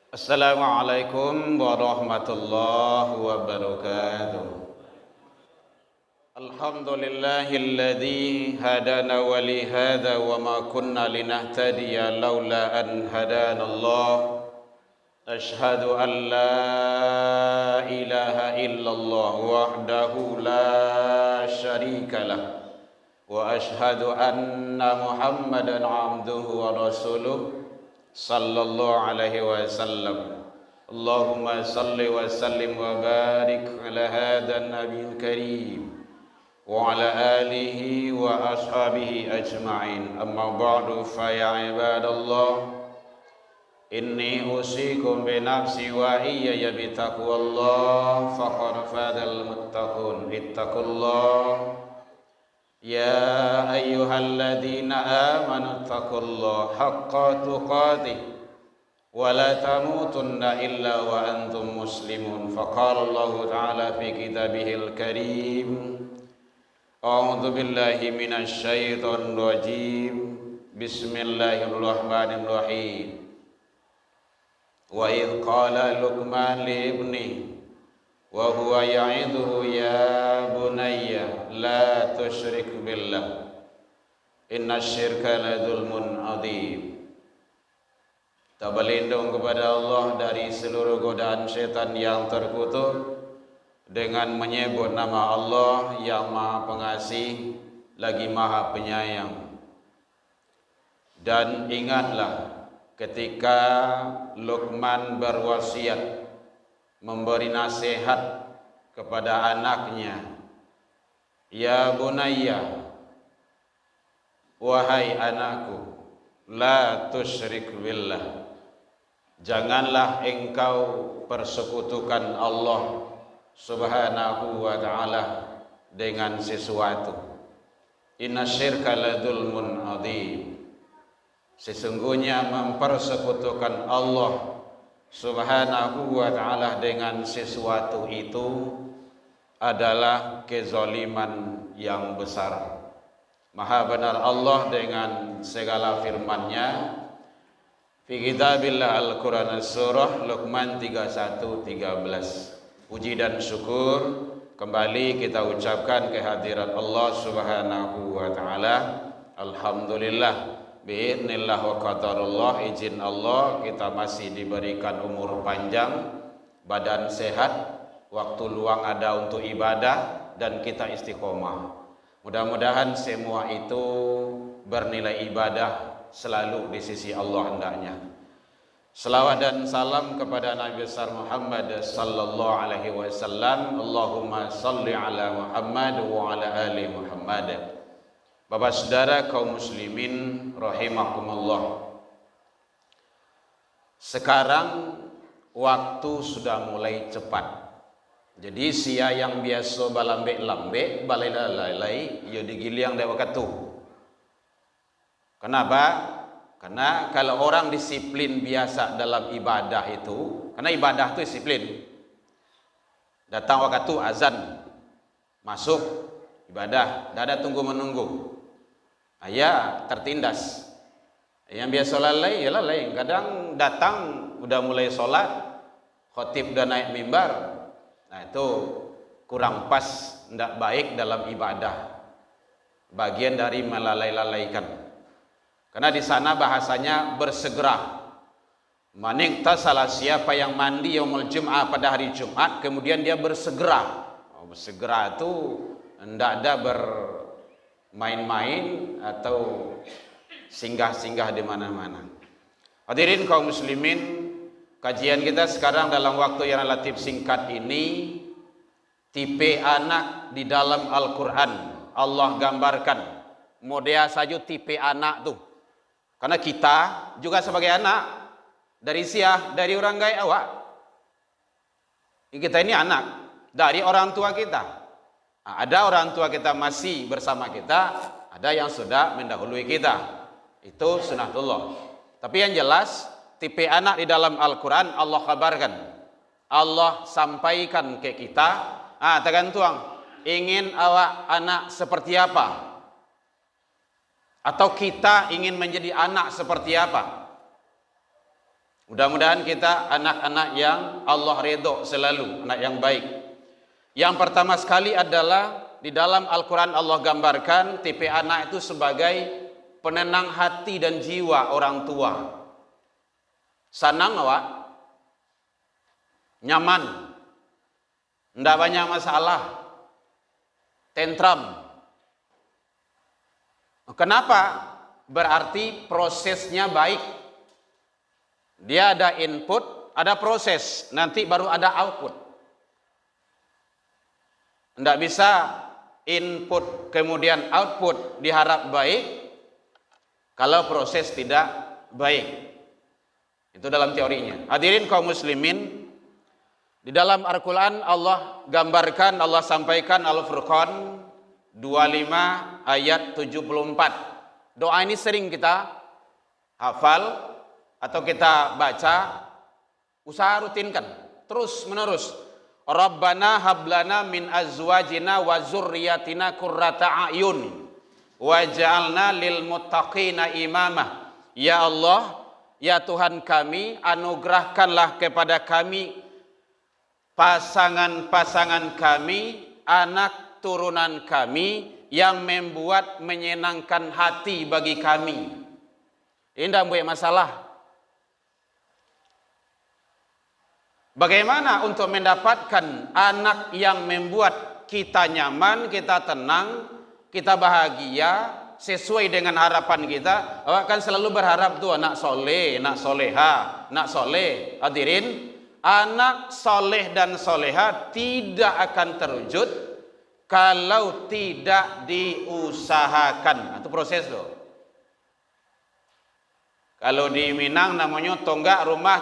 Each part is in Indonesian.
Assalamualaikum warahmatullahi wabarakatuh. Alhamdulillahilladzi hadana wa li hadza wa ma kunna linahtadiya laula an hadanallah. Ashhadu an la ilaha illallah wahdahu la syarika lah. Wa ashhadu anna Muhammadan abduhu wa rasuluh sallallahu alaihi wasallam. Allahumma salli wa sallim wa barik ala hadha nabiyil karim wa ala alihi wa ashabihi ajma'in. Amma ba'du, fa ya ibadallah, inni usikum bi nafsi wa iyaya bi taqwallah faqad fadal muttaqun. Ittaqullah ya ayyuhalladzina amanu taqullaha haqqa tuqatih wa la tamutunna illa wa antum muslimun. Faqala Allahu ta'ala fi kitabihil karim, a'udzu billahi minasy syaithanir rajim. Bismillahirrahmanirrahim. Wa idh qala Luqman li ibnihi wa huwa ya'idhuhu ya bunayya la tusyrik billah innasyirka la dzulmun adzim. Kita berlindung kepada Allah dari seluruh godaan syaitan yang terkutuk dengan menyebut nama Allah yang Maha Pengasih lagi Maha Penyayang. Dan ingatlah ketika Luqman berwasiat, memberi nasihat kepada anaknya, ya bunayya, wahai anakku, la tusyrik billah, janganlah engkau persekutukan Allah subhanahu wa ta'ala dengan sesuatu. Inna syirka la dzulmun adzim, sesungguhnya mempersekutukan Allah subhanahu wa ta'ala dengan sesuatu itu adalah kezaliman yang besar. Maha benar Allah dengan segala firman-Nya fi kitabillah Al-Quran surah Luqman 31-13. Puji dan syukur kembali kita ucapkan kehadirat Allah subhanahu wa ta'ala. Alhamdulillah, bi'idnillah wa qadarullah, izin Allah kita masih diberikan umur panjang, badan sehat, waktu luang ada untuk ibadah, dan kita istiqomah. Mudah-mudahan semua itu bernilai ibadah selalu di sisi Allah hendaknya. Selawat dan salam kepada Nabi besar Muhammad sallallahu alaihi wasallam. Allahumma salli ala Muhammad wa ala ali Muhammad. Bapak saudara kaum muslimin rahimakumullah, sekarang waktu sudah mulai cepat. Jadi sia yang biasa balambek-lambek balai-lalai ya digiliang dek waktu. Kenapa? Karena kalau orang disiplin biasa dalam ibadah itu, karena ibadah itu disiplin. Datang waktu azan, masuk ibadah, tidak ada tunggu-menunggu. Ya tertindas. Yang biasa lalai ya lalai. Kadang datang udah mulai sholat, khotib udah naik mimbar. Nah itu kurang pas, tidak baik dalam ibadah. Bagian dari melalai-lalaikan. Karena di sana bahasanya bersegera. Manikta salah siapa yang mandi yaumul jum'ah pada hari Jumat, kemudian dia bersegera. Bersegera itu tidak ada main-main atau singgah-singgah di mana-mana. Hadirin kaum muslimin, kajian kita sekarang dalam waktu yang relatif singkat ini, tipe anak di dalam Al-Quran Allah gambarkan. Model saja tipe anak tuh. Karena kita juga sebagai anak dari dari orang gaya awak. Kita ini anak dari orang tua kita. Nah, ada orang tua kita masih bersama kita, ada yang sudah mendahului kita. Itu sunnatullah. Tapi yang jelas, tipe anak di dalam Al-Quran Allah kabarkan. Allah sampaikan ke kita, tergantung ingin awak anak seperti apa, atau kita ingin menjadi anak seperti apa. Mudah-mudahan kita anak-anak yang Allah ridho selalu, anak yang baik. Yang pertama sekali adalah di dalam Al-Quran Allah gambarkan tipe anak itu sebagai penenang hati dan jiwa orang tua. Senang awak, nyaman, tidak banyak masalah, tentram. Kenapa? Berarti prosesnya baik. Dia ada input, ada proses, nanti baru ada output. Tidak bisa input kemudian output diharap baik kalau proses tidak baik. Itu dalam teorinya. Hadirin kaum muslimin, di dalam Al-Quran Allah gambarkan, Allah sampaikan Al-Furqan 25 ayat 74. Doa ini sering kita hafal atau kita baca, usaha rutinkan terus menerus. Rabbana hablana min azwajina wa zurriyatina qurrata a'yun waj'alna lil muttaqina imama. Ya Allah, ya Tuhan kami, anugerahkanlah kepada kami pasangan-pasangan kami, anak turunan kami yang membuat menyenangkan hati bagi kami. Ini tidak buat masalah. Bagaimana untuk mendapatkan anak yang membuat kita nyaman, kita tenang, kita bahagia, sesuai dengan harapan kita? Awak kan selalu berharap tuh anak soleh, anak soleha, anak soleh. Hadirin, anak soleh dan soleha tidak akan terwujud kalau tidak diusahakan. Itu proses loh. Kalau di Minang namanya tonggak rumah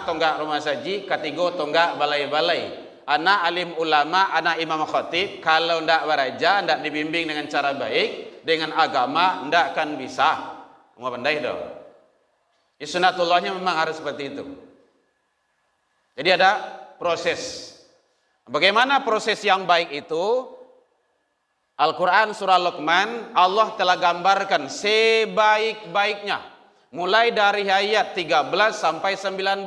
saji, ketiga tonggak balai-balai. Anak alim ulama, anak imam khatib, kalau tidak beraja, tidak dibimbing dengan cara baik, dengan agama, tidak akan bisa. Mau pandai dong. Sunnatullahnya memang harus seperti itu. Jadi ada proses. Bagaimana proses yang baik itu? Al-Quran surah Luqman, Allah telah gambarkan sebaik-baiknya. Mulai dari ayat 13 sampai 19.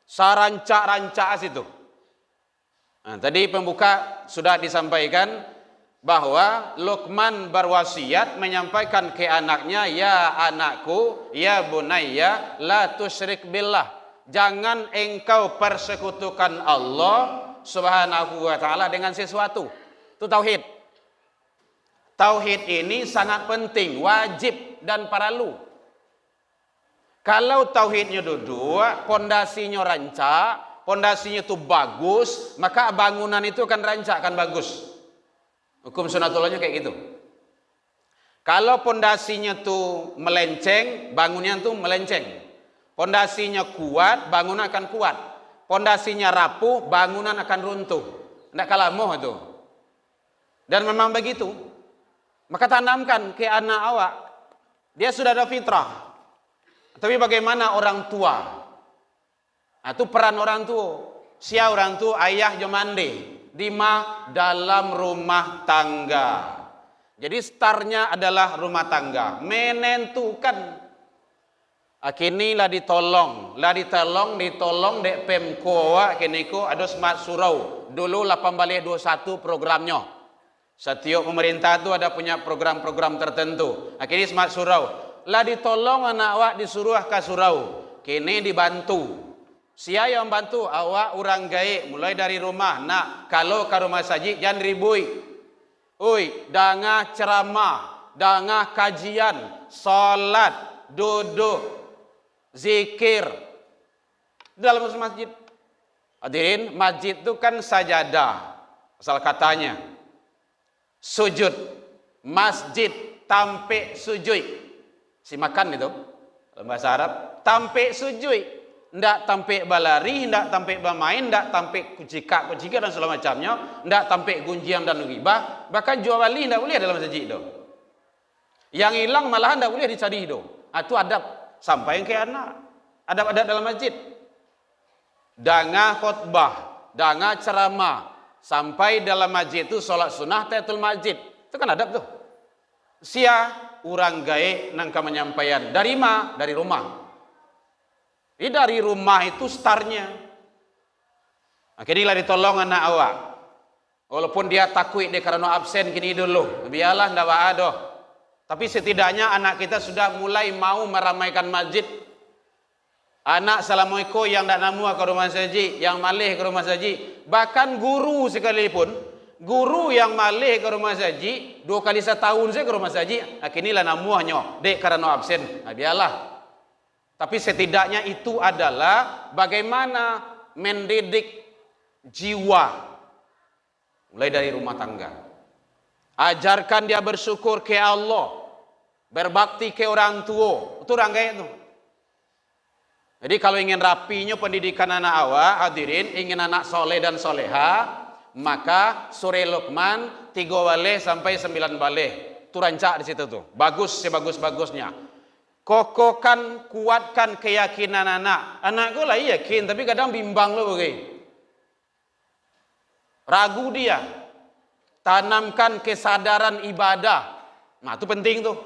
Sarancak-rancak situ. Nah, tadi pembuka sudah disampaikan bahwa Luqman berwasiat menyampaikan ke anaknya, ya anakku, ya bunayya, la tusyrik billah. Jangan engkau persekutukan Allah subhanahu wa ta'ala dengan sesuatu. Itu tauhid. Tauhid ini sangat penting, wajib dan perlu. Kalau tauhidnya duduk, pondasinya rancak, pondasinya itu bagus, maka bangunan itu akan rancak, akan bagus. Hukum sunnatullahnya kayak gitu. Kalau pondasinya itu melenceng, bangunnya itu melenceng. Pondasinya kuat, bangunan akan kuat. Pondasinya rapuh, bangunan akan runtuh. Tidak kalah moh itu. Dan memang begitu. Maka tanamkan ke anak awak. Dia sudah ada fitrah. Tapi bagaimana orang tua? Nah, itu peran orang tua. Sia orang tua, ayah jomande. Dalam rumah tangga. Jadi startnya adalah rumah tangga. Menentukan. Kini lah ditolong dek Pemko kini ko ada smart surau. Dulu 1821 programnya. Setiap pemerintah itu ada punya program-program tertentu. Kini smart surau. Lah ditolong anak awak disuruh ke surau. Kini dibantu. Sia yang bantu awak orang gaik mulai dari rumah. Nak, kalau ke rumah saji jangan ribui. Ui, dangah ceramah, dangah kajian, salat, duduk, zikir dalam masjid. Hadirin, masjid itu kan sajadah. Asal katanya. Sujud, masjid tampe sujud. Si makan itu dalam bahasa Arab, tampe sujud, ndak tampe balari, ndak tampe bermain, ndak tampe kucika dan segala macamnya, ndak tampe gunjiang dan ghibah, bahkan jual beli ndak boleh dalam masjid itu. Yang hilang malahan ndak boleh dicari itu. Itu adab sampai ke anak. Adab-adab dalam masjid. Dangah khutbah, danga ceramah, sampai dalam masjid itu sholat sunnah tahiyatul masjid. Itu kan adab tuh. Sia urang gae nangka menyampaian dari dari rumah. Dari rumah itu startnya. Akhirnya ditolong anak awak. Walaupun dia takut dia karena absen gini dulu. Biarlah ndak adoh. Tapi setidaknya anak kita sudah mulai mau meramaikan masjid. Anak Assalamualaikum yang tak namu ke rumah saji, yang malih ke rumah saji. Bahkan guru sekalipun, guru yang malih ke rumah saji, 2 kali setahun saya ke rumah saji, akhirnya namuahnya, dek karena absen. Nah, biarlah. Tapi setidaknya itu adalah bagaimana mendidik jiwa. Mulai dari rumah tangga. Ajarkan dia bersyukur ke Allah. Berbakti ke orang tua. Itu orang kayak itu. Jadi kalau ingin rapinya pendidikan anak awak, hadirin, ingin anak soleh dan soleha, maka Surah Luqman 3 baleh sampai 9 baleh. Itu rancak di situ tuh. Bagus sebagus-bagusnya. Kokohkan, kuatkan keyakinan anak. Anakku lah yakin, tapi kadang bimbang loh begini. Ragu dia. Tanamkan kesadaran ibadah. Nah, itu penting tuh.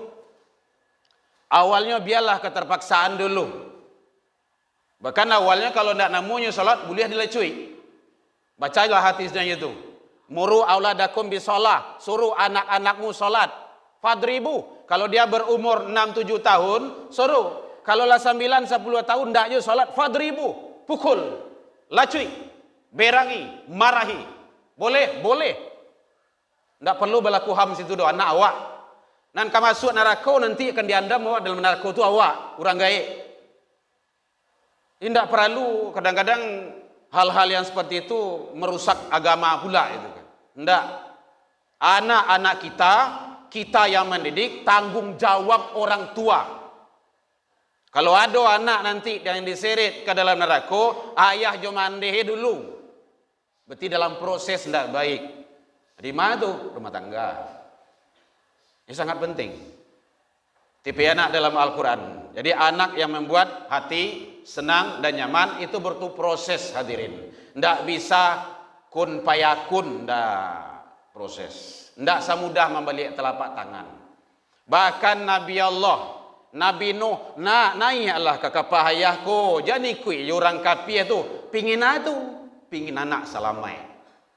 Awalnya biarlah keterpaksaan dulu. Bahkan awalnya kalau tidak namunya salat, boleh dilecui. Bacalah hadisnya itu. Muru auladakum bisolah. Suruh anak-anakmu salat. Fadribu. Kalau dia berumur 6-7 tahun, suruh. Kalau lah 9-10 tahun, tidak aja salat. Fadribu. Pukul. Lacui. Berangi. Marahi. Boleh? Boleh. Tidak perlu berlaku ham situ doa anak awak. Dan kamu masuk neraka nanti akan diandam awak dalam neraka itu awak. Orang gaib. Tidak perlu kadang-kadang hal-hal yang seperti itu merusak agama pula itu kan. Tidak. Anak-anak kita yang mendidik, tanggung jawab orang tua. Kalau ada anak nanti yang diseret ke dalam neraka, ayah jo mandehe dulu. Berarti dalam proses tidak baik. Di mana tuh? Rumah tangga. Ini sangat penting. Tipe anak dalam Al-Quran. Jadi anak yang membuat hati senang dan nyaman itu butuh proses, hadirin. Tidak bisa kun payakun, tidak proses. Tidak semudah membalik telapak tangan. Bahkan Nabi Allah, Nabi Nuh, naiklah ke kapal ayahku. Jadi kui orang kapi itu pingin anak selamai.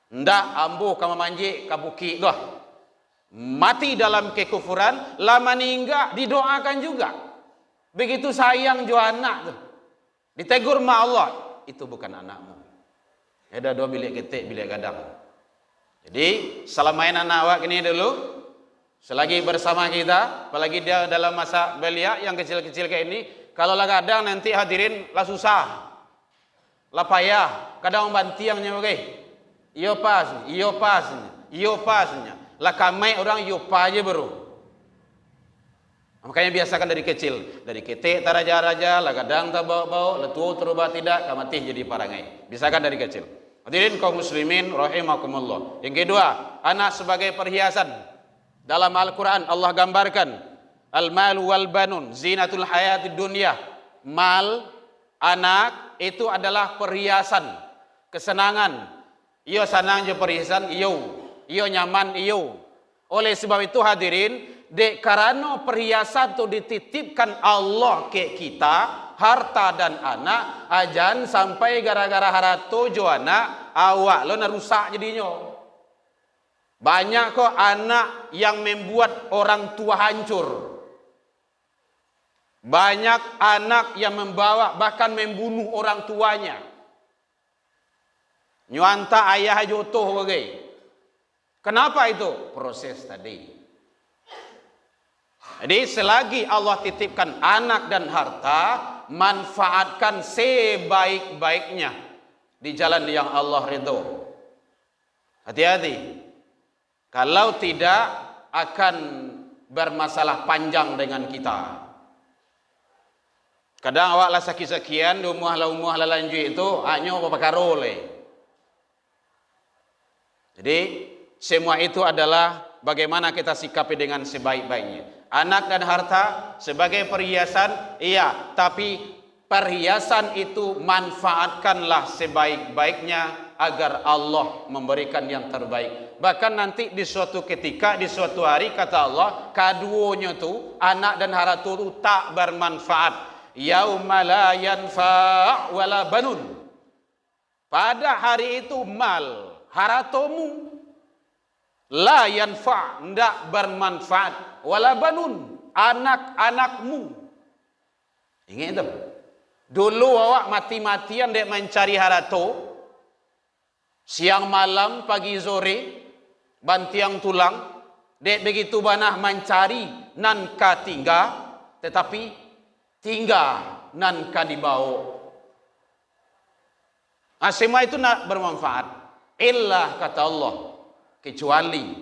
Tidak ambuh kamu manjik kabuki dah. Mati dalam kekufuran, lama meninggal didoakan juga. Begitu sayang jo anak tuh. Ditegur ma Allah, itu bukan anakmu. Ada 2 bilik ketik, bilik gadang. Jadi selamain anak awak ini dulu, selagi bersama kita, apalagi dia dalam masa belia yang kecil-kecil kayak ini, kalau lah kadang nanti hadirin lah susah, lah payah, kadang banti yang nyawa iyo pasnya. Lah kamai orang yupa aja baru. Makanya biasakan dari kecil, dari ketik taraja-raja, lah kadang tak bau-bau, letu terubah tidak, kamatih jadi parangai. Biasakan dari kecil. Hadirin kaum muslimin rahimakumullah. Yang kedua, anak sebagai perhiasan. Dalam Al-Quran Allah gambarkan al-mal wal banun zinatul hayatid dunya. Mal, anak itu adalah perhiasan, kesenangan. Iyo senang je perhiasan, iyo nyaman, iyo. Oleh sebab itu hadirin, dek karena perhiasan itu dititipkan Allah ke kita, harta dan anak, ajan sampai gara-gara harato jo anak, awak lo narusak jadinya. Banyak kok anak yang membuat orang tua hancur. Banyak anak yang membawa bahkan membunuh orang tuanya. Nyuanta ayah jotoh bagai. Kenapa itu? Proses tadi. Jadi selagi Allah titipkan anak dan harta, manfaatkan sebaik-baiknya di jalan yang Allah ridho. Hati-hati. Kalau tidak akan bermasalah panjang dengan kita. Kadang awak lah sakit-sakian, umuah lah lanjut itu, hanya apa karole. Jadi semua itu adalah bagaimana kita sikapi dengan sebaik-baiknya. Anak dan harta sebagai perhiasan, iya, tapi perhiasan itu manfaatkanlah sebaik-baiknya agar Allah memberikan yang terbaik. Bahkan nanti di suatu ketika, di suatu hari, kata Allah, keduanya tu, anak dan harta tu tak bermanfaat. Yauma la yanfa' wala banun. Pada hari itu mal, hartamu la yanfa', ndak bermanfaat, wala banun, anak-anakmu. Ingat itu. Dulu awak mati-matian dek mencari harta, siang malam, pagi sore, bantiang tulang, dek begitu banah mencari nan ka tinggal, tetapi tinggal nan ka dibawa. Semua itu nak bermanfaat. Illa, kata Allah, kecuali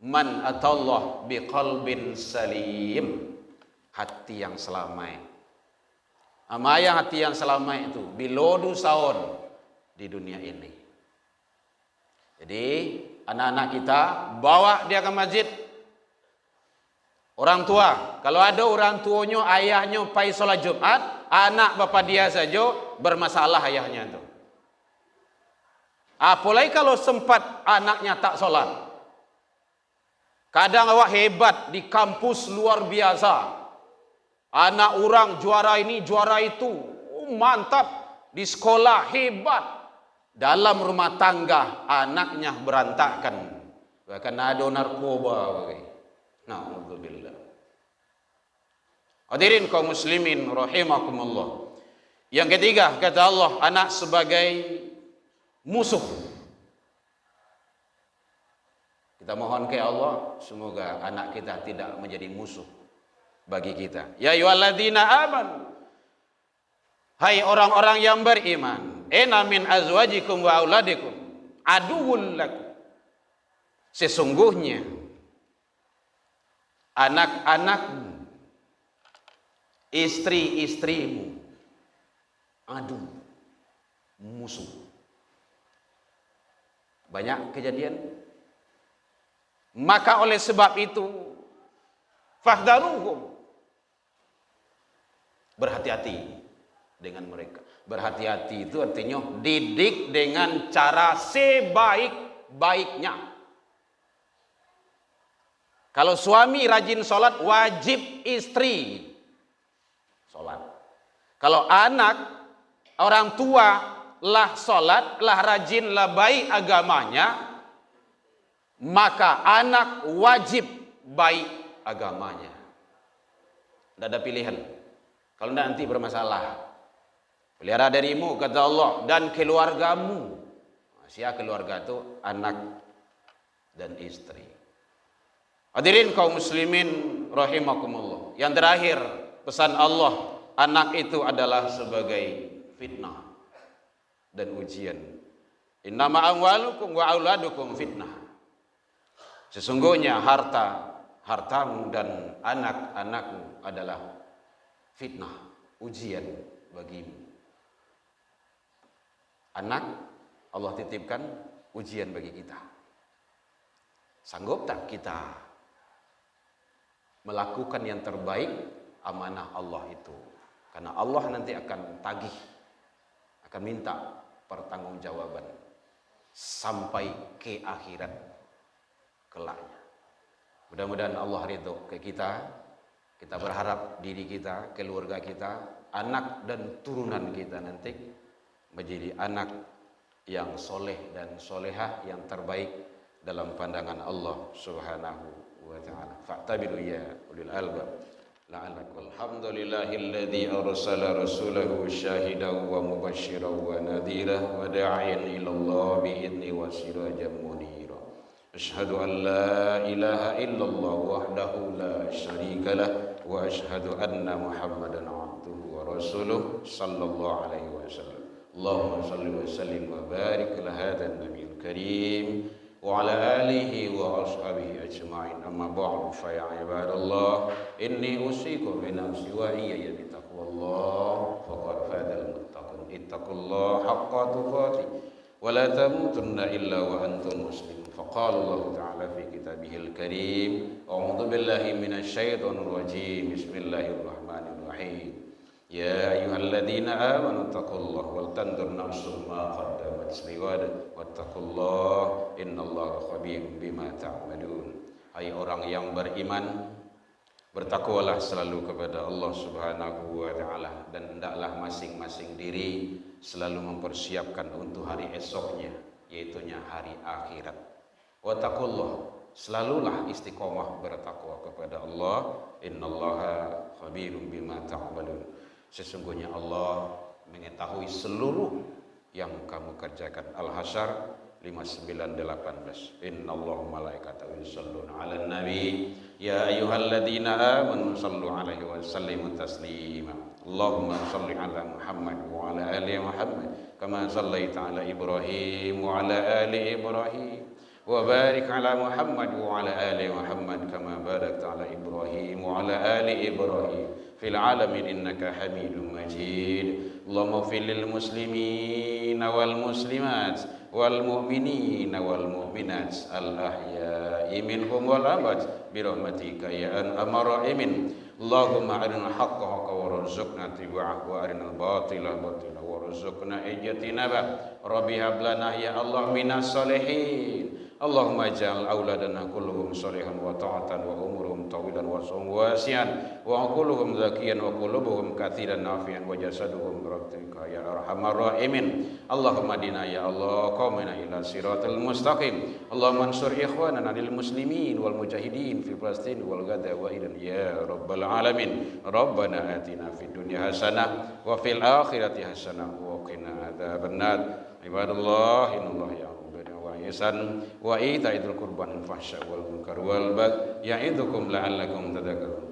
man atallah biqalbin salim, hati yang selamat. Amaya hati yang selamat itu bilodu saon di dunia ini. Jadi anak-anak kita bawa dia ke masjid. Orang tua, kalau ada orang tuanya, ayahnya pai sholat Jumat, anak bapak dia saja bermasalah ayahnya itu. Apalagi kalau sempat anaknya tak sholat. Kadang awak hebat di kampus luar biasa. Anak orang juara ini, juara itu. Mantap. Di sekolah hebat. Dalam rumah tangga anaknya berantakan. Bahkan ada narkoba. Na'udzubillah. Hadirin kaum muslimin rahimakumullah. Yang ketiga, kata Allah, anak sebagai musuh. Kita mohon ke Allah, semoga anak kita tidak menjadi musuh bagi kita. Ya ayyuhalladzina amanu, hai orang-orang yang beriman, inna min azwajikum wa auladikum aduwwul lakum. Sesungguhnya anak-anakmu, istri-istrimu, adu, musuh. Banyak kejadian. Maka oleh sebab itu, fahdharuhum, berhati-hati dengan mereka. Berhati-hati itu artinya didik dengan cara sebaik-baiknya. Kalau suami rajin sholat, wajib istri sholat. Kalau anak, orang tua lah sholat, lah rajin, lah baik agamanya, maka anak wajib baik agamanya. Tidak ada pilihan. Kalau nanti bermasalah, pelihara dirimu, kata Allah, dan keluargamu. Siapa keluarga itu? Anak dan istri. Hadirin kaum muslimin rahimakumullah. Yang terakhir, pesan Allah, anak itu adalah sebagai fitnah dan ujian. Innama amwalukum wa auladukum fitnah. Sesungguhnya hartamu dan anak-anakmu adalah fitnah, ujian bagimu. Anak Allah titipkan ujian bagi kita. Sanggup tak kita melakukan yang terbaik amanah Allah itu? Karena Allah nanti akan tagih, akan minta pertanggungjawaban sampai ke akhirat kelaknya. Mudah-mudahan Allah ridho ke kita. Kita berharap diri kita, keluarga kita, anak dan turunan kita nanti menjadi anak yang soleh dan solehah, yang terbaik dalam pandangan Allah Subhanahu wa ta'ala. Fa'tabiru ya ulil albab la'alakum. Alhamdulillahilladzi arsala rasulahu syahidan wa mubasysyiran wa nadhiran wa da'iyan ila Allah bi'idni wa sirajan munira. Asyhadu an la ilaha illallah wahdahu la syarika lah wa asyhadu anna Muhammadan abduhu wa rasuluh sallallahu alaihi wasallam. Allahumma salli wa sallim wa barik ala hadzal nabiyil karim wa ala alihi wa ashabihi ajma'in. Amma ba'du, fa ya ibadallah, inni usikum bi nafsi wa iyaya bi taqwallah faqad fadal muttaqin. Ittaqullaha haqqa tuqatih wa la tamutunna illa wa antum muslimun. فقال الله تعالى في كتابه الكريم أعوذ بالله من الشيطان الرجيم بسم الله الرحمن الرحيم يا أيها الذين آمنوا اتقوا الله ولتنظر نفس ما قدمت لغد واتقوا الله إن الله خبير بما تعملون. Hai orang yang beriman, bertakwalah selalu kepada Allah Subhanahu wa taala, dan hendaklah masing-masing diri selalu mempersiapkan untuk hari esoknya, yaitunya hari akhirat. Wattaqullah, selalulah istiqomah bertakwa kepada Allah. Innallaha khabirum bima ta'malun. Sesungguhnya Allah mengetahui seluruh yang kamu kerjakan. Al-Hasyr 59:18. Innallaha malaikatahu yusholluna 'alan nabi ya ayyuhalladzina amanu shallu 'alaihi wa sallimu taslima. Allahumma shalli 'ala Muhammad wa 'ala ali Muhammad kama shallaita 'ala Ibrahim wa 'ala ali Ibrahim wa barik 'ala Muhammad wa 'ala ali Muhammad kama barakta 'ala Ibrahim wa 'ala ali Ibrahim fil 'alamin innaka Hamidum Majid. Allahumma ighfir lil muslimina wal muslimat wal mu'minina wal mu'minat al ahya'i minhum wal amwat bi rahmatika ya arhamar rahimin. Allahumma arinal haqqa haqqan warzuqna ittiba'ahu wa arinal batila batilan warzuqna ijtinaba. Rabbi hab lana ya Allah minas solihin. Allahumma ij'al auladana kulluhum sholihan wa ta'atan wa umuruhum tawilan wa sawm wasian wa kulluhum zakiyan wa qulubuhum katsiran nafi'an wa jasaduhum rabbika ya arhamar rahimin. Allahumma dina ya Allah qawmina ila siratal mustaqim. Allahumma ansur ikhwanana lil muslimin wal mujahidin fi Palestin wal Gaza wa Iran ya rabbal alamin. Rabbana atina fid dunya hasanah wa fil akhirati hasanah wa qina adzabannar. Ibadallah innallaha ya'muru ihsan wa ita'idzil qurban wal fahsya wal munkar wal baghy ya'idukum la'allakum tadhakkarun.